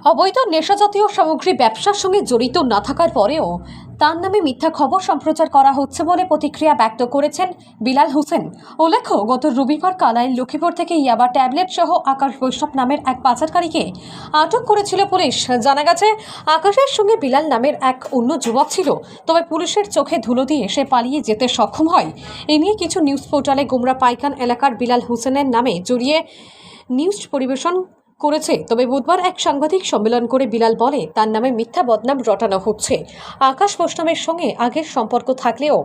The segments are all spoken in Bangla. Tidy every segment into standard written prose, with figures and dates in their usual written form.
অবৈধ নেশাজাতীয় সামগ্রী ব্যবসার সঙ্গে জড়িত না থাকার পরেও তার নামে মিথ্যা খবর সম্প্রচার করা হচ্ছে বলে প্রতিক্রিয়া ব্যক্ত করেছেন বিলাল হোসেন। উল্লেখ্য, গত রবিবার কালাইন লক্ষ্মীপুর থেকে ইয়াবা ট্যাবলেট সহ আকাশ বৈষ্ণব নামের এক পাচারকারীকে আটক করেছিল পুলিশ। জানা গেছে, আকাশের সঙ্গে বিলাল নামের এক অন্য যুবক ছিল, তবে পুলিশের চোখে ধুলো দিয়ে সে পালিয়ে যেতে সক্ষম হয়। এ নিয়ে কিছু নিউজ পোর্টালে গোমরা পাইকান এলাকার বিলাল হোসেনের নামে জড়িয়ে নিউজ পরিবেশন করেছে। তবে বুধবার এক সাংবাদিক সম্মেলন করে বিলাল বলে, তার নামে মিথ্যা বদনাম রটানো হচ্ছে। আকাশ বৈষ্ণবের সঙ্গে আগের সম্পর্ক থাকলেও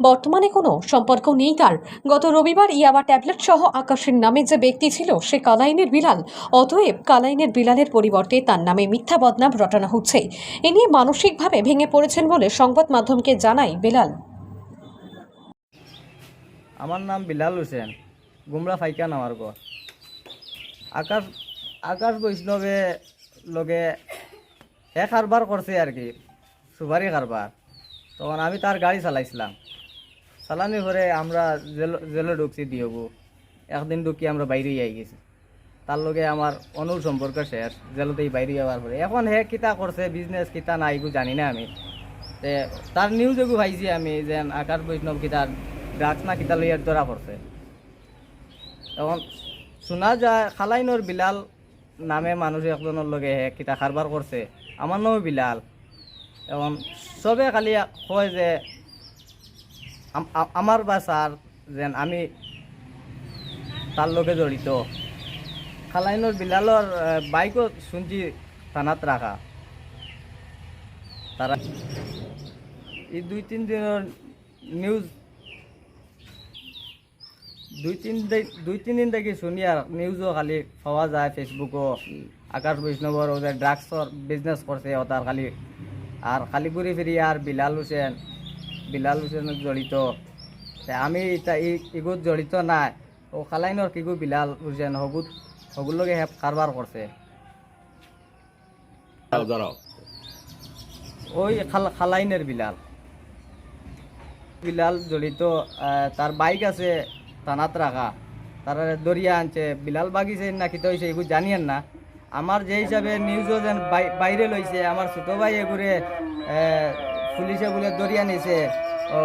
বর্তমানে কোনো সম্পর্ক নেই তার। গত রবিবার ইয়াবা ট্যাবলেট সহ আকাশের নামে যে ব্যক্তি ছিল সে কালাইনের বিলাল। অতএব কালাইনের বিলালের পরিবর্তে তার নামে মিথ্যা বদনাম রটানো হচ্ছে। এ নিয়ে মানসিকভাবে ভেঙে পড়েছেন বলে সংবাদ মাধ্যমকে জানায় বিলাল। আমার নাম বিলাল হোসেন, গুমরা ফাইকান আমার ঘর। আকাশ আকাশ বৈষ্ণবে লগে কারবার করছে আর কি, সুপারি কারবার। তখন আমি তার গাড়ি চালাইছিলাম, চালানোর পরে আমরা জেলে ঢুকছি দিয়েবো। একদিন ঢুকি আমরা বাইরে আই গেছি, তার লগে আমার অনুর সম্পর্ক শেষ। জেলতেই বাইরে যাওয়ার পরে এখন হে কিতা করছে, বিজনেস কিতা না এগুলো জানি না আমি। তার নিউজ এগু পাইছি আমি যে আকাশ বৈষ্ণব কিতা ড্রাগস না কিতা লইয়ার ধরা পড়ছে। এখন শোনা যায় খালাইনোর বিলাল নামে মানুষ একজনের লগে হে কিতা কারবার করছে। আমার নামও বিলাল। এখন সবে খালি কয় যে আমার বা স্যার যেন আমি তার লগে জড়িত। খালাইনোর বিলালর বাইকও শুনছি থানাত রাখা। তারা এই দুই তিন দিনের নিউজ দুই তিন দিন থেকে শুনি আর নিউজও খালি পাওয়া যায় ফেসবুকও। আকাশ বৈষ্ণবর ওদের ড্রাগসর বিজনেস করছে ও তার খালি আর খালি ঘুরে ফিরি আর বিলাল হোসেন জড়িত। আমি ইগুত জড়িত নাই। ও খালাইনর কিগু বিলাল হোসেন হগুলোকে হেপ কারবার করছে। ওই খালাইনের বিলাল জড়িত। তার বাইক আছে থানাত রাখা, তারা দরিয়া আনছে। বিলাল বাগিছে না কি হয়েছে এগুলো জানিয়েন না। আমার যে হিসাবে নিউজও যেন বাইরে লইছে, আমার ছোটো ভাই এগুলো পুলিশে বলে দরিয়া নিছে। ও